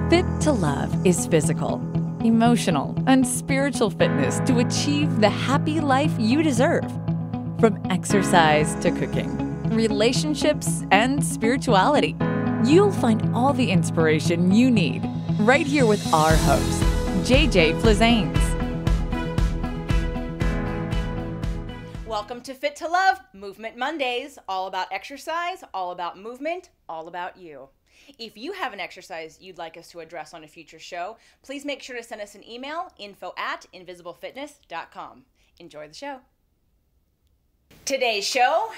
Fit to Love is physical, emotional, and spiritual fitness to achieve the happy life you deserve. From exercise to cooking, relationships, and spirituality, you'll find all the inspiration you need right here with our host, JJ Flizanes. Welcome to Fit to Love, Movement Mondays, all about exercise, all about movement, all about you. If you have an exercise you'd like us to address on a future show, please make sure to send us an email, info@invisiblefitness.com. Enjoy the show. Today's show,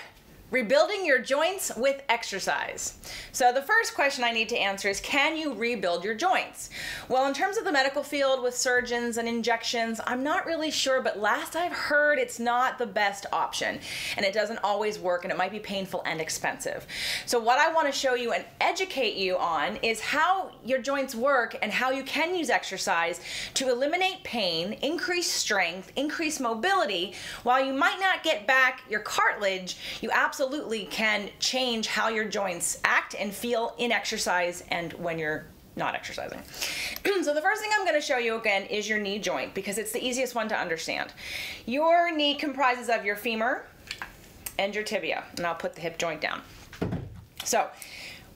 rebuilding your joints with exercise. So the first question I need to answer is, can you rebuild your joints? Well, in terms of the medical field with surgeons and injections, I'm not really sure, but last I've heard it's not the best option and it doesn't always work and it might be painful and expensive. So what I want to show you and educate you on is how your joints work and how you can use exercise to eliminate pain, increase strength, increase mobility. While you might not get back your cartilage, you absolutely can change how your joints act and feel in exercise and when you're not exercising. So the first thing I'm going to show you again is your knee joint, because it's the easiest one to understand. Your knee comprises of your femur and your tibia, and I'll put the hip joint down. So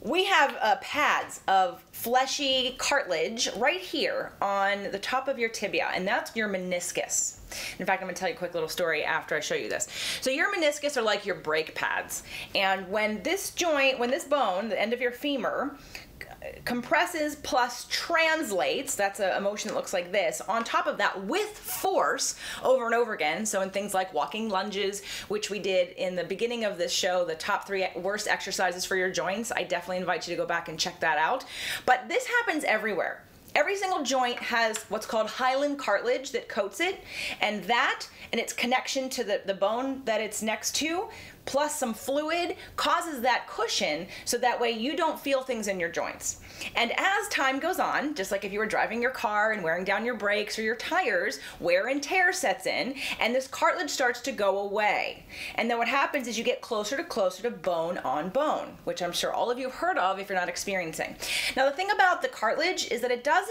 we have pads of fleshy cartilage right here on the top of your tibia, and that's your meniscus. In fact, I'm going to tell you a quick little story after I show you this. So your meniscus are like your brake pads, and when this bone, the end of your femur, compresses plus translates, that's a motion that looks like this, on top of that with force over and over again. So in things like walking lunges, which we did in the beginning of this show, the top 3 worst exercises for your joints, I definitely invite you to go back and check that out. But this happens everywhere. Every single joint has what's called hyaline cartilage that coats it, and its connection to the bone that it's next to, plus some fluid, causes that cushion so that way you don't feel things in your joints. And as time goes on, just like if you were driving your car and wearing down your brakes or your tires, wear and tear sets in, and this cartilage starts to go away. And then what happens is you get closer to bone on bone, which I'm sure all of you have heard of if you're not experiencing. Now, the thing about the cartilage is that it doesn't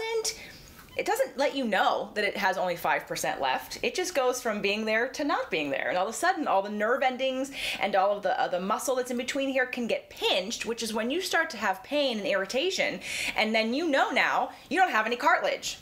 let you know that it has only 5% left. It just goes from being there to not being there. And all of a sudden, all the nerve endings and all of the muscle that's in between here can get pinched, which is when you start to have pain and irritation. And then you know now you don't have any cartilage.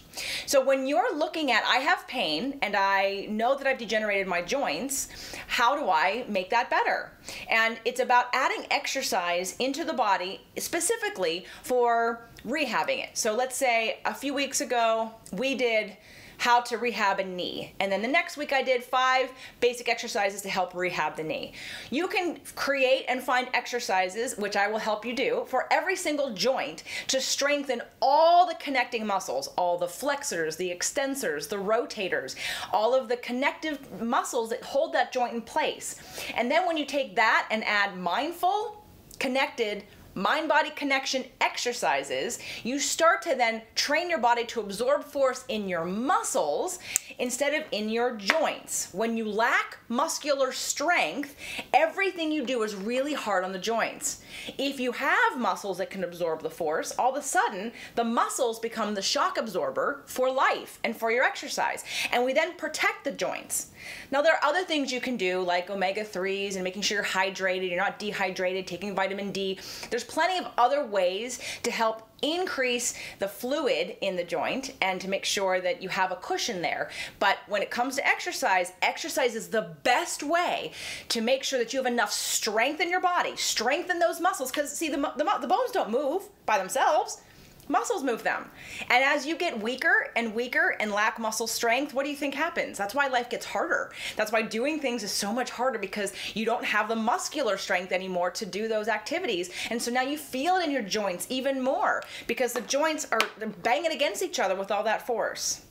So when you're looking at, I have pain and I know that I've degenerated my joints, how do I make that better? And it's about adding exercise into the body specifically for rehabbing it. So let's say a few weeks ago we did how to rehab a knee, and then the next week I did 5 basic exercises to help rehab the knee. You can create and find exercises, which I will help you do, for every single joint to strengthen all the connecting muscles, all the flexors, the extensors, the rotators, all of the connective muscles that hold that joint in place. And then when you take that and add mindful, connected, mind-body connection exercises, you start to then train your body to absorb force in your muscles instead of in your joints. When you lack muscular strength, everything you do is really hard on the joints. If you have muscles that can absorb the force, all of a sudden the muscles become the shock absorber for life and for your exercise, and we then protect the joints. Now, there are other things you can do, like omega-3s and making sure you're hydrated, you're not dehydrated, taking vitamin D. There's plenty of other ways to help increase the fluid in the joint and to make sure that you have a cushion there. But when it comes to exercise, exercise is the best way to make sure that you have enough strength in your body. Strengthen those muscles, because see, the bones don't move by themselves. Muscles move them. And as you get weaker and lack muscle strength, what do you think happens? That's why life gets harder. That's why doing things is so much harder, because you don't have the muscular strength anymore to do those activities. And so now you feel it in your joints even more, because the joints are banging against each other with all that force.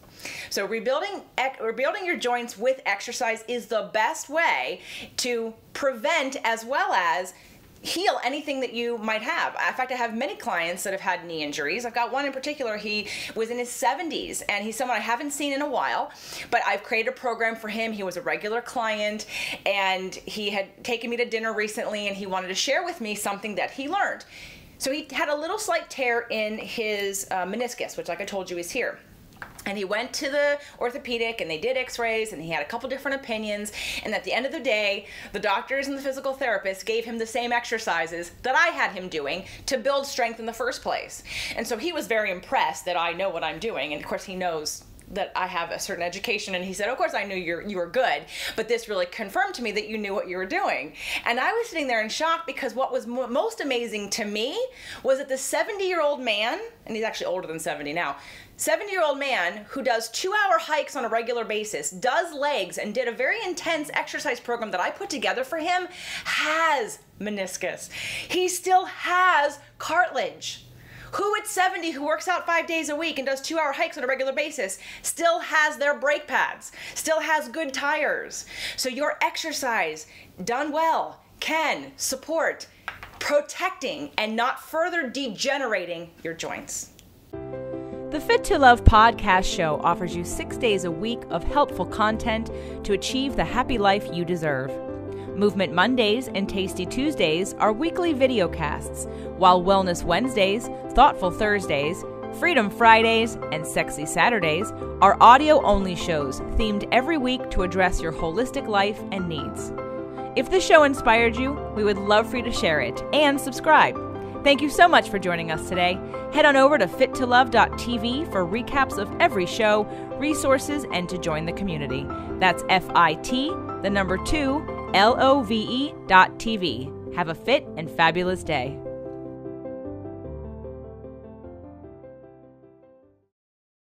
So rebuilding your joints with exercise is the best way to prevent as well as heal anything that you might have. In fact, I have many clients that have had knee injuries. I've got one in particular, he was in his 70s, and he's someone I haven't seen in a while, but I've created a program for him. He was a regular client, and he had taken me to dinner recently, and he wanted to share with me something that he learned. So he had a little slight tear in his meniscus, which, like I told you, is here. And he went to the orthopedic and they did x-rays and he had a couple different opinions. And at the end of the day, the doctors and the physical therapists gave him the same exercises that I had him doing to build strength in the first place. And so he was very impressed that I know what I'm doing. And of course he knows that I have a certain education, and he said, of course I knew you were good, but this really confirmed to me that you knew what you were doing. And I was sitting there in shock, because what was most amazing to me was that the 70-year-old man, and he's actually older than 70 now, 70-year-old man who does 2-hour hikes on a regular basis, does legs, and did a very intense exercise program that I put together for him, has meniscus. He still has cartilage. Who at 70 who works out 5 days a week and does 2-hour hikes on a regular basis still has their brake pads, still has good tires? So your exercise done well can support protecting and not further degenerating your joints. The Fit to Love podcast show offers you 6 days a week of helpful content to achieve the happy life you deserve. Movement Mondays and Tasty Tuesdays are weekly videocasts, while Wellness Wednesdays, Thoughtful Thursdays, Freedom Fridays, and Sexy Saturdays are audio-only shows themed every week to address your holistic life and needs. If this show inspired you, we would love for you to share it and subscribe. Thank you so much for joining us today. Head on over to fittolove.tv for recaps of every show, resources, and to join the community. That's FIT, the number 2, LOVE.TV. Have a fit and fabulous day.